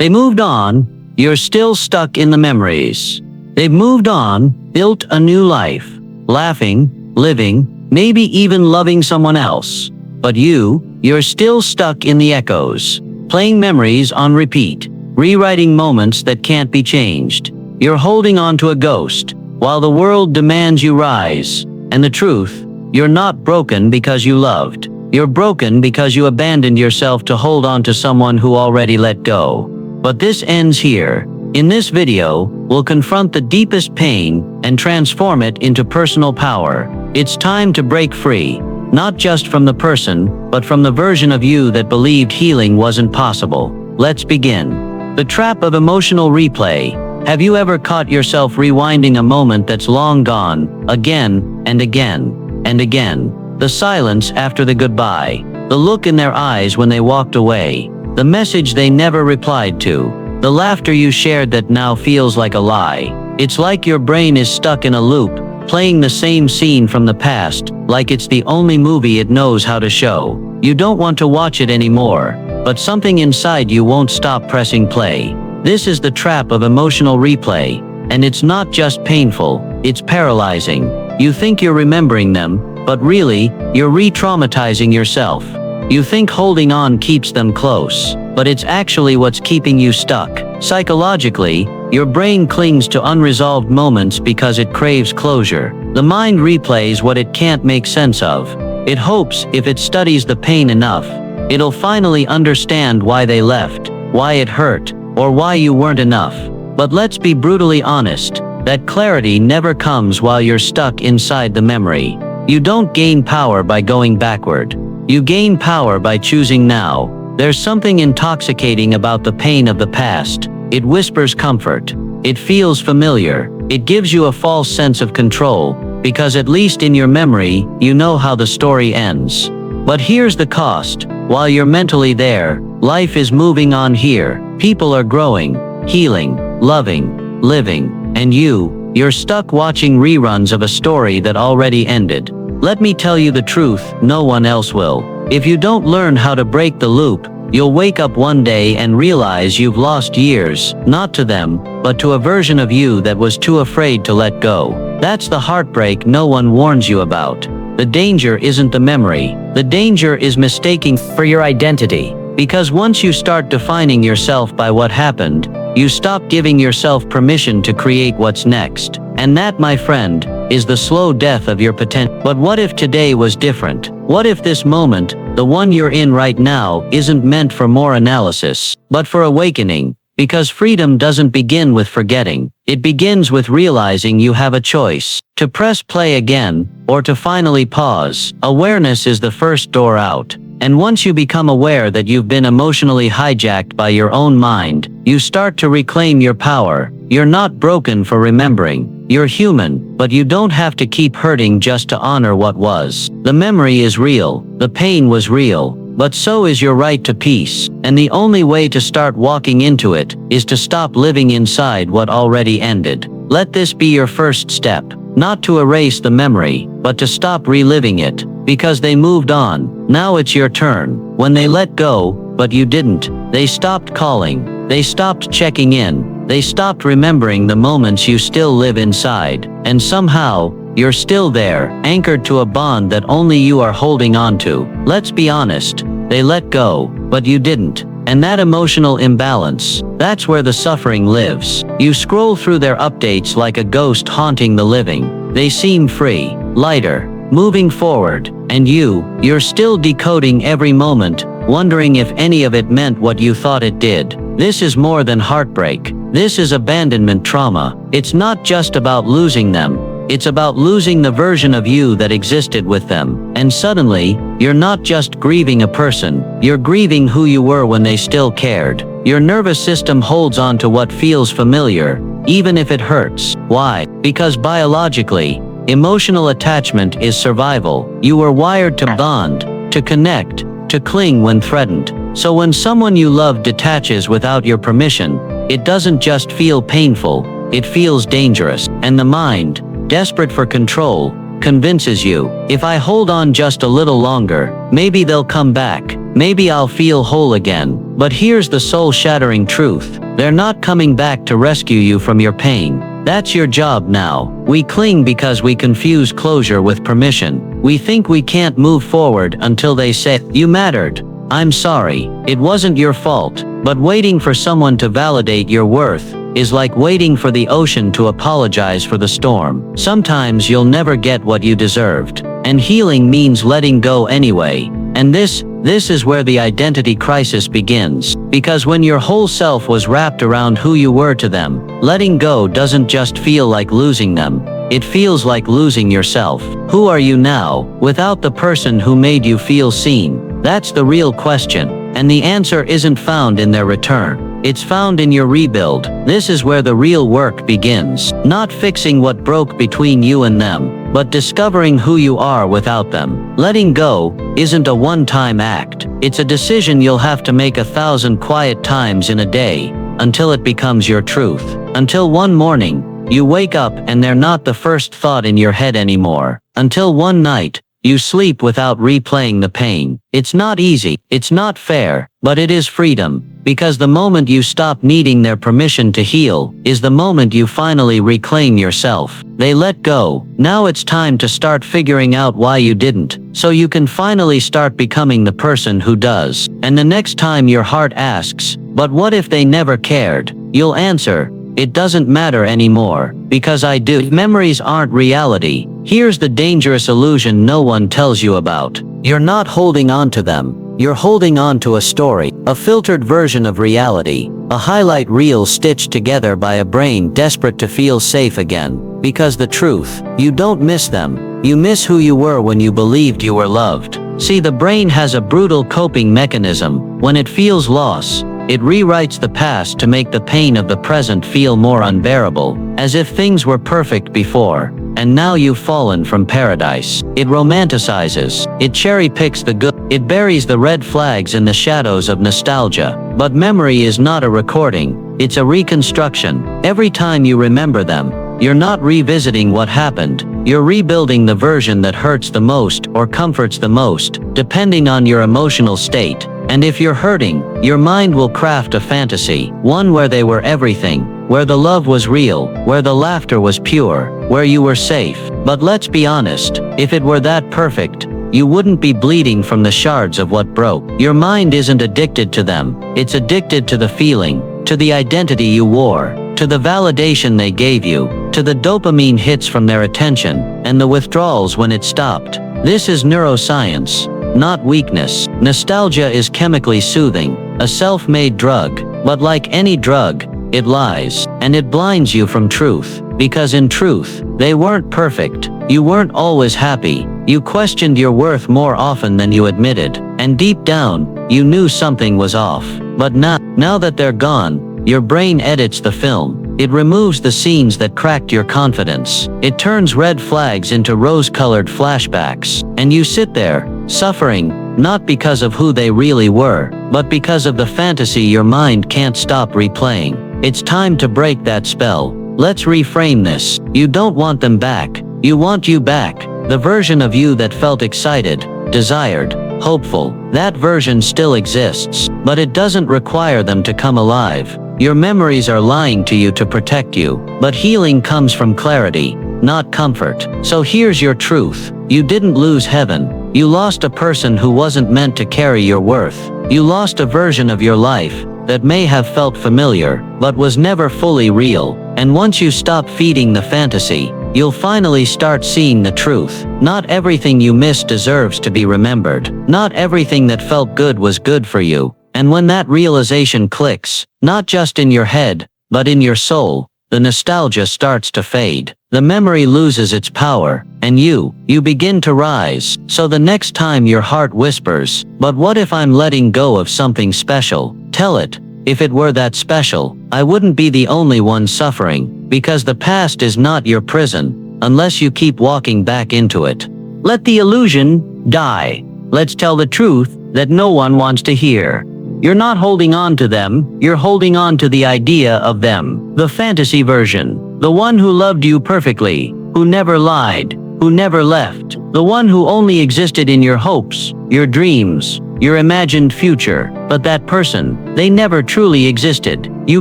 They moved on, you're still stuck in the memories. They've moved on, built a new life, laughing, living, maybe even loving someone else. But you're still stuck in the echoes, playing memories on repeat, rewriting moments that can't be changed. You're holding on to a ghost, while the world demands you rise. And the truth, you're not broken because you loved. You're broken because you abandoned yourself to hold on to someone who already let go. But this ends here. In this video, we'll confront the deepest pain and transform it into personal power. It's time to break free, not just from the person, but from the version of you that believed healing wasn't possible. Let's begin. The trap of emotional replay. Have you ever caught yourself rewinding a moment that's long gone, again and again and again? The silence after the goodbye, the look in their eyes when they walked away, the message they never replied to, the laughter you shared that now feels like a lie. It's like your brain is stuck in a loop, playing the same scene from the past, like it's the only movie it knows how to show. You don't want to watch it anymore, but something inside you won't stop pressing play. This is the trap of emotional replay, and it's not just painful, it's paralyzing. You think you're remembering them, but really, you're re-traumatizing yourself. You think holding on keeps them close, but it's actually what's keeping you stuck. Psychologically, your brain clings to unresolved moments because it craves closure. The mind replays what it can't make sense of. It hopes if it studies the pain enough, it'll finally understand why they left, why it hurt, or why you weren't enough. But let's be brutally honest, that clarity never comes while you're stuck inside the memory. You don't gain power by going backward. You gain power by choosing now. There's something intoxicating about the pain of the past. It whispers comfort. It feels familiar. It gives you a false sense of control, because at least in your memory, you know how the story ends. But here's the cost. While you're mentally there, life is moving on here. People are growing, healing, loving, living, and you're stuck watching reruns of a story that already ended. Let me tell you the truth, no one else will. If you don't learn how to break the loop, you'll wake up one day and realize you've lost years, not to them, but to a version of you that was too afraid to let go. That's the heartbreak no one warns you about. The danger isn't the memory. The danger is mistaking for your identity. Because once you start defining yourself by what happened, you stop giving yourself permission to create what's next. And that, my friend, is the slow death of your potential. But what if today was different? What if this moment, the one you're in right now, isn't meant for more analysis, but for awakening? Because freedom doesn't begin with forgetting. It begins with realizing you have a choice, to press play again, or to finally pause. Awareness is the first door out. And once you become aware that you've been emotionally hijacked by your own mind, you start to reclaim your power. You're not broken for remembering. You're human, but you don't have to keep hurting just to honor what was. The memory is real. The pain was real. But so is your right to peace. And the only way to start walking into it is to stop living inside what already ended. Let this be your first step. Not to erase the memory, but to stop reliving it. Because they moved on. Now it's your turn. When they let go, but you didn't, they stopped calling. They stopped checking in. They stopped remembering the moments you still live inside. And somehow, you're still there, anchored to a bond that only you are holding on to. Let's be honest. They let go, but you didn't. And that emotional imbalance, that's where the suffering lives. You scroll through their updates like a ghost haunting the living. They seem free, lighter, moving forward, and you're still decoding every moment, wondering if any of it meant what you thought it did. This is more than heartbreak. This is abandonment trauma. It's not just about losing them. It's about losing the version of you that existed with them. And suddenly, you're not just grieving a person, you're grieving who you were when they still cared. Your nervous system holds on to what feels familiar, even if it hurts. Why? Because biologically, emotional attachment is survival. You were wired to bond, to connect, to cling when threatened. So when someone you love detaches without your permission, it doesn't just feel painful, it feels dangerous. And the mind, desperate for control, convinces you, if I hold on just a little longer, maybe they'll come back, maybe I'll feel whole again. But here's the soul-shattering truth. They're not coming back to rescue you from your pain. That's your job now. We cling because we confuse closure with permission. We think we can't move forward until they say, "You mattered. I'm sorry. It wasn't your fault." But waiting for someone to validate your worth is like waiting for the ocean to apologize for the storm. Sometimes you'll never get what you deserved. And healing means letting go anyway. And this is where the identity crisis begins. Because when your whole self was wrapped around who you were to them, letting go doesn't just feel like losing them. It feels like losing yourself. Who are you now, without the person who made you feel seen? That's the real question. And the answer isn't found in their return. It's found in your rebuild. This is where the real work begins. Not fixing what broke between you and them, but discovering who you are without them. Letting go isn't a one-time act. It's a decision you'll have to make 1,000 quiet times in a day, until it becomes your truth. Until one morning, you wake up and they're not the first thought in your head anymore. Until one night, you sleep without replaying the pain. It's not easy, it's not fair, but it is freedom. Because the moment you stop needing their permission to heal, is the moment you finally reclaim yourself. They let go. Now it's time to start figuring out why you didn't, so you can finally start becoming the person who does. And the next time your heart asks, "But what if they never cared?" you'll answer, "It doesn't matter anymore, because I do." Memories aren't reality. Here's the dangerous illusion no one tells you about. You're not holding on to them. You're holding on to a story, a filtered version of reality, a highlight reel stitched together by a brain desperate to feel safe again. Because the truth, you don't miss them. You miss who you were when you believed you were loved. See, the brain has a brutal coping mechanism. When it feels loss, it rewrites the past to make the pain of the present feel more unbearable, as if things were perfect before, and now you've fallen from paradise. It romanticizes, it cherry-picks the good, it buries the red flags in the shadows of nostalgia. But memory is not a recording, it's a reconstruction. Every time you remember them, you're not revisiting what happened, you're rebuilding the version that hurts the most or comforts the most, depending on your emotional state. And if you're hurting, your mind will craft a fantasy, one where they were everything, where the love was real, where the laughter was pure, where you were safe. But let's be honest, if it were that perfect, you wouldn't be bleeding from the shards of what broke. Your mind isn't addicted to them, it's addicted to the feeling, to the identity you wore, to the validation they gave you, to the dopamine hits from their attention, and the withdrawals when it stopped. This is neuroscience, not weakness. Nostalgia is chemically soothing, a self-made drug, but like any drug, it lies, and it blinds you from truth. Because in truth, they weren't perfect, you weren't always happy, you questioned your worth more often than you admitted, and deep down, you knew something was off. But now that they're gone, your brain edits the film. It removes the scenes that cracked your confidence. It turns red flags into rose-colored flashbacks. And you sit there, suffering, not because of who they really were, but because of the fantasy your mind can't stop replaying. It's time to break that spell. Let's reframe this. You don't want them back. You want you back. The version of you that felt excited, desired, hopeful. That version still exists, but it doesn't require them to come alive. Your memories are lying to you to protect you, but healing comes from clarity, not comfort. So here's your truth. You didn't lose heaven. You lost a person who wasn't meant to carry your worth. You lost a version of your life that may have felt familiar, but was never fully real. And once you stop feeding the fantasy, you'll finally start seeing the truth. Not everything you missed deserves to be remembered. Not everything that felt good was good for you. And when that realization clicks, not just in your head, but in your soul, the nostalgia starts to fade. The memory loses its power, and you begin to rise. So the next time your heart whispers, "But what if I'm letting go of something special?" tell it, "If it were that special, I wouldn't be the only one suffering," because the past is not your prison, unless you keep walking back into it. Let the illusion die. Let's tell the truth that no one wants to hear. You're not holding on to them, you're holding on to the idea of them. The fantasy version. The one who loved you perfectly, who never lied, who never left. The one who only existed in your hopes, your dreams, your imagined future. But that person, they never truly existed. You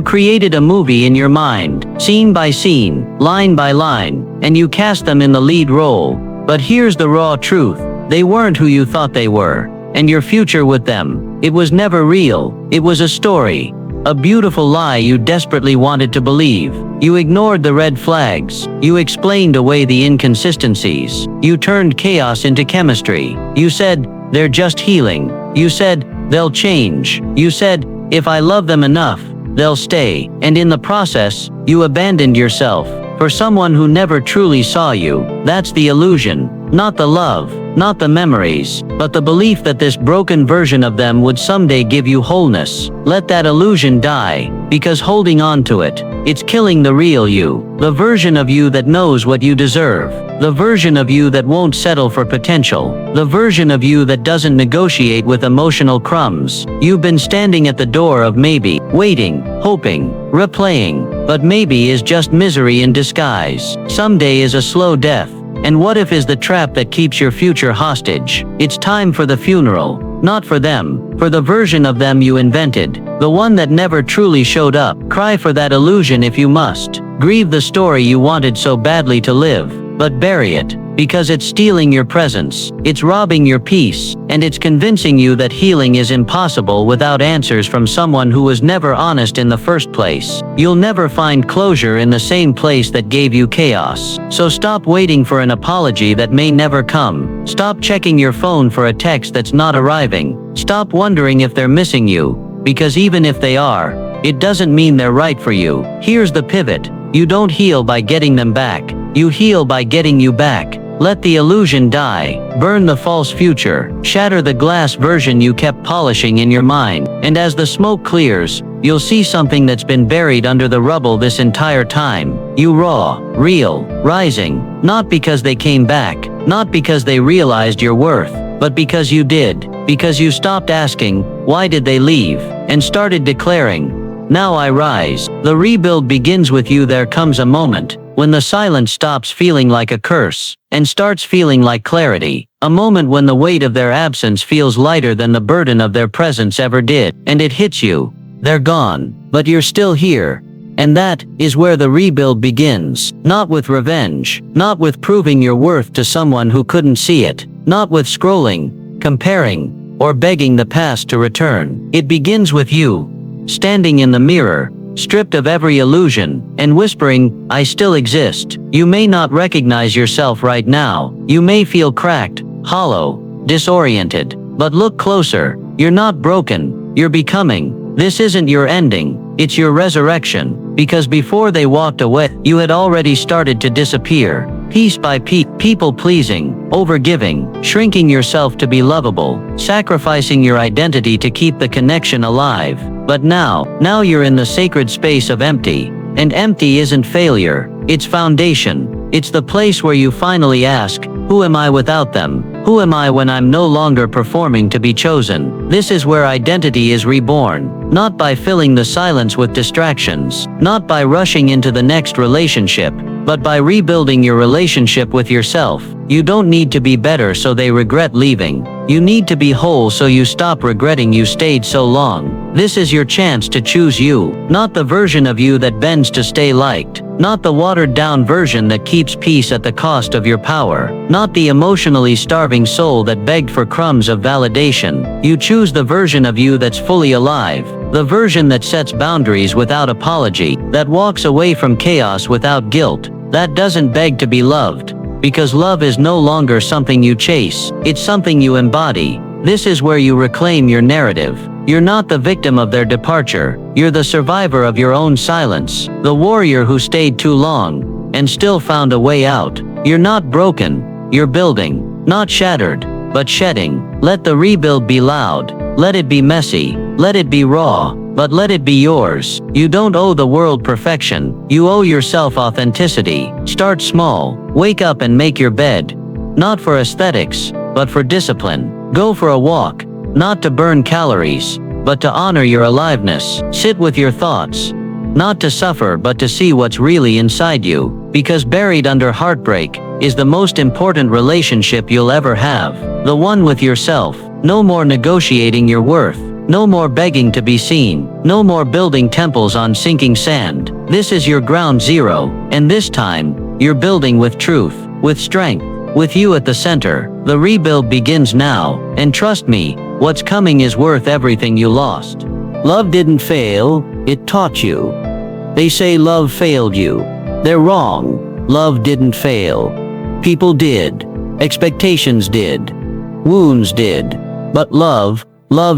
created a movie in your mind, scene by scene, line by line, and you cast them in the lead role. But here's the raw truth. They weren't who you thought they were. And your future with them, it was never real. It was a story. A beautiful lie you desperately wanted to believe. You ignored the red flags. You explained away the inconsistencies. You turned chaos into chemistry. You said, they're just healing. You said, they'll change. You said, if I love them enough, they'll stay. And in the process, you abandoned yourself for someone who never truly saw you. That's the illusion, not the love, not the memories, but the belief that this broken version of them would someday give you wholeness. Let that illusion die, because holding on to it, it's killing the real you, the version of you that knows what you deserve, the version of you that won't settle for potential, the version of you that doesn't negotiate with emotional crumbs. You've been standing at the door of maybe, waiting, hoping, replaying, but maybe is just misery in disguise. Someday is a slow death. And what if is the trap that keeps your future hostage? It's time for the funeral, not for them, for the version of them you invented, the one that never truly showed up. Cry for that illusion if you must. Grieve the story you wanted so badly to live, but bury it, because it's stealing your presence, it's robbing your peace, and it's convincing you that healing is impossible without answers from someone who was never honest in the first place. You'll never find closure in the same place that gave you chaos. So stop waiting for an apology that may never come. Stop checking your phone for a text that's not arriving. Stop wondering if they're missing you, because even if they are, it doesn't mean they're right for you. Here's the pivot. You don't heal by getting them back. You heal by getting you back. Let the illusion die. Burn the false future. Shatter the glass version you kept polishing in your mind. And as the smoke clears, you'll see something that's been buried under the rubble this entire time. You raw, real, rising. Not because they came back. Not because they realized your worth. But because you did. Because you stopped asking, why did they leave? And started declaring, now I rise. The rebuild begins with you. There comes a moment when the silence stops feeling like a curse and starts feeling like clarity. A moment when the weight of their absence feels lighter than the burden of their presence ever did. And it hits you. They're gone, but you're still here. And that is where the rebuild begins. Not with revenge, not with proving your worth to someone who couldn't see it, not with scrolling, comparing, or begging the past to return. It begins with you, standing in the mirror, stripped of every illusion, and whispering, I still exist. You may not recognize yourself right now. You may feel cracked, hollow, disoriented. But look closer. You're not broken. You're becoming. This isn't your ending. It's your resurrection. Because before they walked away, you had already started to disappear. Piece by piece, people-pleasing, overgiving, shrinking yourself to be lovable, sacrificing your identity to keep the connection alive. But now you're in the sacred space of empty. And empty isn't failure, it's foundation. It's the place where you finally ask, who am I without them? Who am I when I'm no longer performing to be chosen? This is where identity is reborn, not by filling the silence with distractions, not by rushing into the next relationship, but by rebuilding your relationship with yourself. You don't need to be better so they regret leaving. You need to be whole so you stop regretting you stayed so long. This is your chance to choose you, not the version of you that bends to stay liked, not the watered-down version that keeps peace at the cost of your power, not the emotionally starving soul that begged for crumbs of validation. You choose the version of you that's fully alive, the version that sets boundaries without apology, that walks away from chaos without guilt, that doesn't beg to be loved. Because love is no longer something you chase, it's something you embody. This is where you reclaim your narrative. You're not the victim of their departure, you're the survivor of your own silence, the warrior who stayed too long, and still found a way out. You're not broken, you're building, not shattered, but shedding. Let the rebuild be loud, let it be messy, let it be raw, but let it be yours. You don't owe the world perfection, you owe yourself authenticity. Start small, wake up and make your bed. Not for aesthetics, but for discipline. Go for a walk, not to burn calories, but to honor your aliveness. Sit with your thoughts. Not to suffer, but to see what's really inside you. Because buried under heartbreak is the most important relationship you'll ever have. The one with yourself. No more negotiating your worth. No more begging to be seen. No more building temples on sinking sand. This is your ground zero. And this time, you're building with truth, with strength, with you at the center. The rebuild begins now. And trust me, what's coming is worth everything you lost. Love didn't fail, it taught you. They say love failed you. They're wrong. Love didn't fail. People did. Expectations did. Wounds did. But love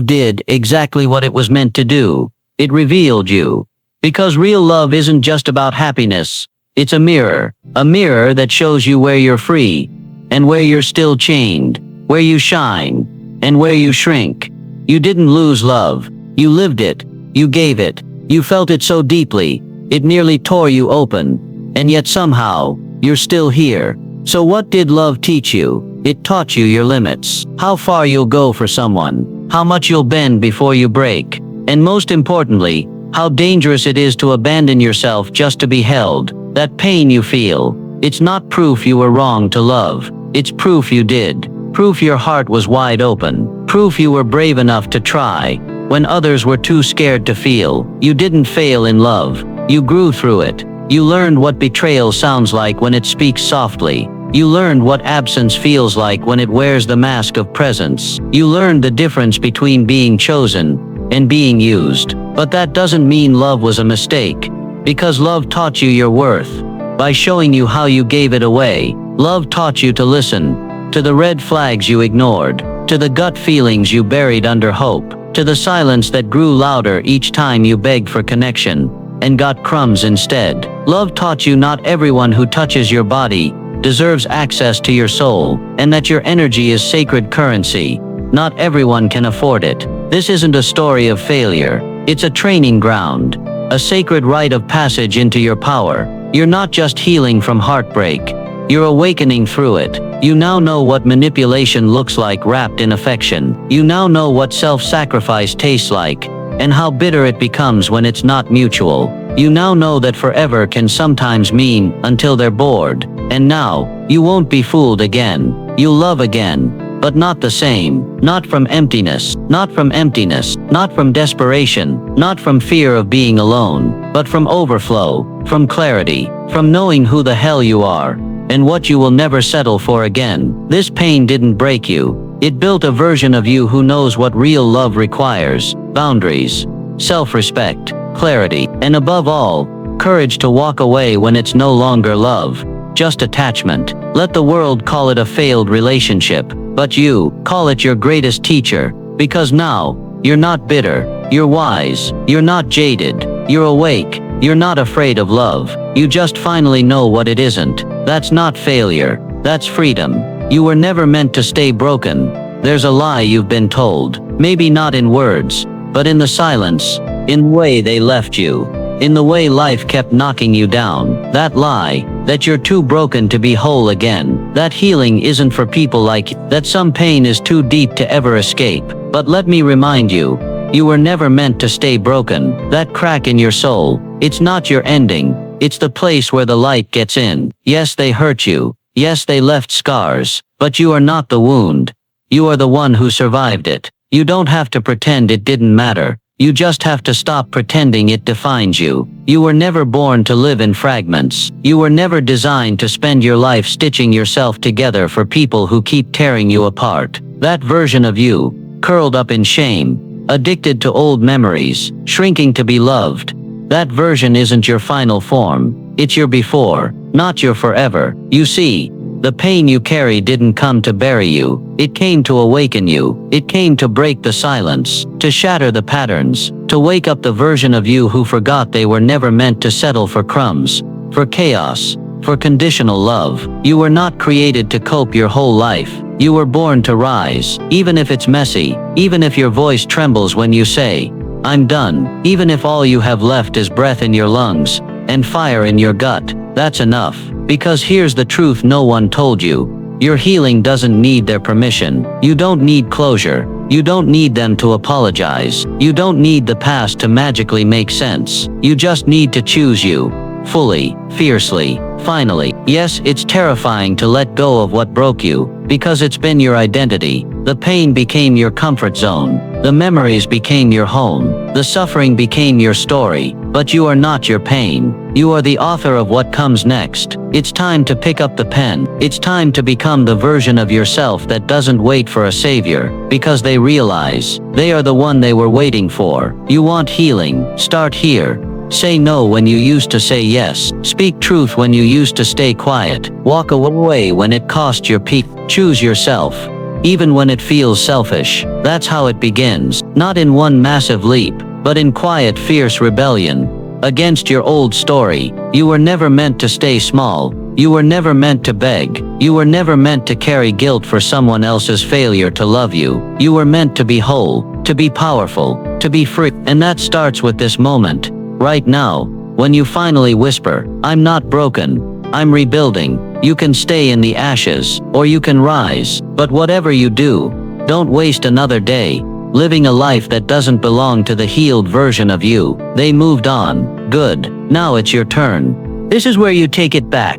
did exactly what it was meant to do. It revealed you. Because real love isn't just about happiness. It's a mirror that shows you where you're free, and where you're still chained, where you shine, and where you shrink. You didn't lose love. You lived it. You gave it. You felt it so deeply, it nearly tore you open. And yet somehow, you're still here. So what did love teach you? It taught you your limits. How far you'll go for someone. How much you'll bend before you break. And most importantly, how dangerous it is to abandon yourself just to be held. That pain you feel, it's not proof you were wrong to love. It's proof you did. Proof your heart was wide open. Proof you were brave enough to try when others were too scared to feel. You didn't fail in love. You grew through it. You learned what betrayal sounds like when it speaks softly. You learned what absence feels like when it wears the mask of presence. You learned the difference between being chosen and being used. But that doesn't mean love was a mistake. Because love taught you your worth. By showing you how you gave it away. Love taught you to listen. To the red flags you ignored. To the gut feelings you buried under hope. To the silence that grew louder each time you begged for connection and got crumbs instead. Love taught you not everyone who touches your body deserves access to your soul, and that your energy is sacred currency. Not everyone can afford it. This isn't a story of failure. It's a training ground, a sacred rite of passage into your power. You're not just healing from heartbreak. You're awakening through it. You now know what manipulation looks like wrapped in affection. You now know what self-sacrifice tastes like, and how bitter it becomes when it's not mutual. You now know that forever can sometimes mean until they're bored. And now, you won't be fooled again. You'll love again, but not the same. Not from emptiness, not from emptiness, not from desperation, not from fear of being alone, but from overflow, from clarity, from knowing who the hell you are, and what you will never settle for again. This pain didn't break you. It built a version of you who knows what real love requires: boundaries, self-respect, clarity, and above all, courage to walk away when it's no longer love, just attachment. Let the world call it a failed relationship, but you call it your greatest teacher, because now, you're not bitter, you're wise, you're not jaded, you're awake, you're not afraid of love. You just finally know what it isn't. That's not failure, that's freedom. You were never meant to stay broken. There's a lie you've been told, maybe not in words, but in the silence, in the way they left you, in the way life kept knocking you down. That lie, that you're too broken to be whole again, that healing isn't for people like you, that some pain is too deep to ever escape. But let me remind you, you were never meant to stay broken. That crack in your soul, it's not your ending, it's the place where the light gets in. Yes, they hurt you. Yes, they left scars, but you are not the wound. You are the one who survived it. You don't have to pretend it didn't matter. You just have to stop pretending it defines you. You were never born to live in fragments. You were never designed to spend your life stitching yourself together for people who keep tearing you apart. That version of you, curled up in shame, addicted to old memories, shrinking to be loved, that version isn't your final form. It's your before, not your forever. You see, the pain you carry didn't come to bury you. It came to awaken you. It came to break the silence, to shatter the patterns, to wake up the version of you who forgot they were never meant to settle for crumbs, for chaos, for conditional love. You were not created to cope your whole life. You were born to rise, even if it's messy, even if your voice trembles when you say, "I'm done," even if all you have left is breath in your lungs and fire in your gut. That's enough. Because here's the truth no one told you. Your healing doesn't need their permission. You don't need closure. You don't need them to apologize. You don't need the past to magically make sense. You just need to choose you. Fully, fiercely, finally. Yes, it's terrifying to let go of what broke you, because it's been your identity. The pain became your comfort zone. The memories became your home. The suffering became your story. But you are not your pain. You are the author of what comes next. It's time to pick up the pen. It's time to become the version of yourself that doesn't wait for a savior, because they realize they are the one they were waiting for. You want healing? Start here. Say no when you used to say yes. Speak truth when you used to stay quiet. Walk away when it cost your peace. Choose yourself, even when it feels selfish. That's how it begins. Not in one massive leap, but in quiet, fierce rebellion against your old story. You were never meant to stay small. You were never meant to beg. You were never meant to carry guilt for someone else's failure to love you. You were meant to be whole, to be powerful, to be free. And that starts with this moment. Right now, when you finally whisper, "I'm not broken, I'm rebuilding," you can stay in the ashes, or you can rise. But whatever you do, don't waste another day living a life that doesn't belong to the healed version of you. They moved on. Good. Now it's your turn. This is where you take it back.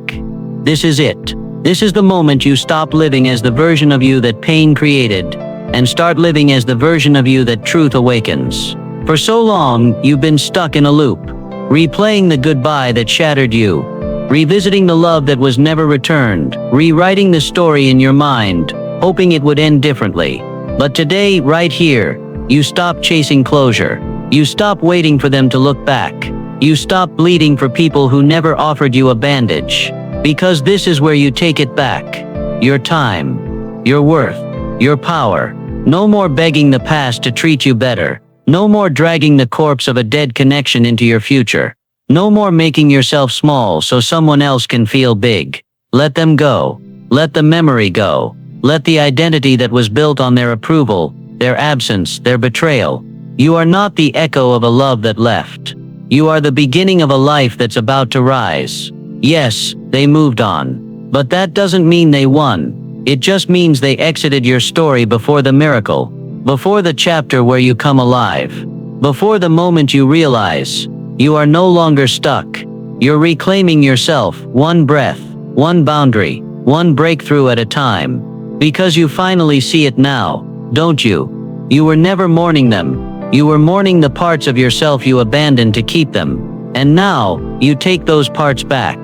This is it. This is the moment you stop living as the version of you that pain created, and start living as the version of you that truth awakens. For so long, you've been stuck in a loop, replaying the goodbye that shattered you, revisiting the love that was never returned, rewriting the story in your mind, hoping it would end differently. But today, right here, you stop chasing closure. You stop waiting for them to look back. You stop bleeding for people who never offered you a bandage. Because this is where you take it back. Your time, your worth, your power. No more begging the past to treat you better. No more dragging the corpse of a dead connection into your future. No more making yourself small so someone else can feel big. Let them go. Let the memory go. Let the identity that was built on their approval, their absence, their betrayal. You are not the echo of a love that left. You are the beginning of a life that's about to rise. Yes, they moved on. But that doesn't mean they won. It just means they exited your story before the miracle. Before the chapter where you come alive. Before the moment you realize you are no longer stuck. You're reclaiming yourself, one breath, one boundary, one breakthrough at a time. Because you finally see it now, don't you? You were never mourning them. You were mourning the parts of yourself you abandoned to keep them. And now, you take those parts back.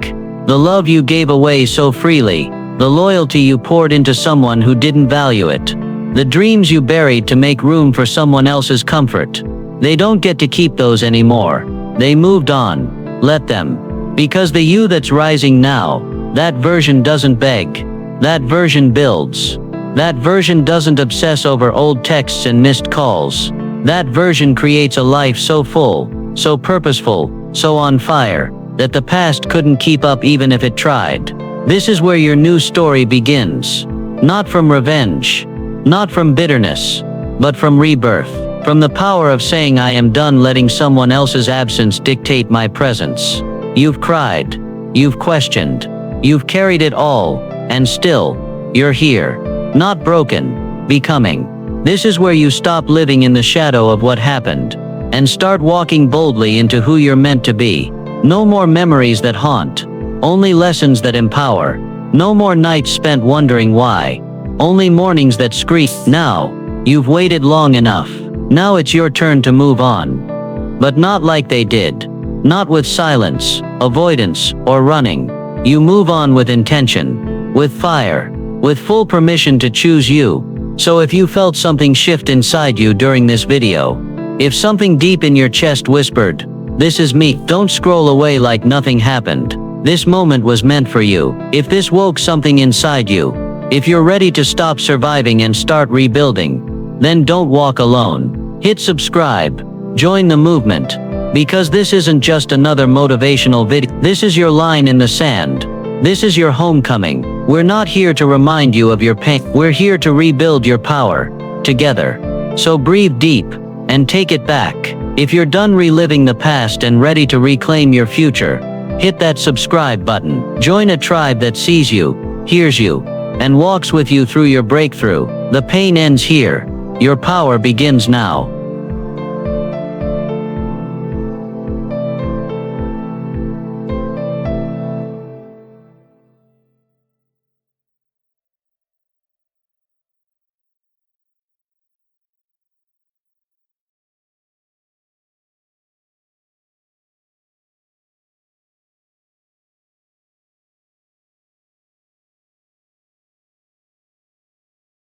The love you gave away so freely, the loyalty you poured into someone who didn't value it. The dreams you buried to make room for someone else's comfort. They don't get to keep those anymore. They moved on. Let them. Because the you that's rising now, that version doesn't beg. That version builds. That version doesn't obsess over old texts and missed calls. That version creates a life so full, so purposeful, so on fire, that the past couldn't keep up even if it tried. This is where your new story begins. Not from revenge. Not from bitterness, but from rebirth. From the power of saying I am done letting someone else's absence dictate my presence. You've cried. You've questioned. You've carried it all, and still, you're here. Not broken, becoming. This is where you stop living in the shadow of what happened, and start walking boldly into who you're meant to be. No more memories that haunt. Only lessons that empower. No more nights spent wondering why. Only mornings that scream. Now, you've waited long enough. Now it's your turn to move on. But not like they did. Not with silence, avoidance, or running. You move on with intention, with fire, with full permission to choose you. So if you felt something shift inside you during this video, if something deep in your chest whispered, "This is me," don't scroll away like nothing happened. This moment was meant for you. If this woke something inside you, if you're ready to stop surviving and start rebuilding, then don't walk alone. Hit subscribe. Join the movement. Because this isn't just another motivational video. This is your line in the sand. This is your homecoming. We're not here to remind you of your pain. We're here to rebuild your power. Together. So breathe deep and take it back. If you're done reliving the past and ready to reclaim your future, hit that subscribe button. Join a tribe that sees you, hears you, and walks with you through your breakthrough. The pain ends here. Your power begins now.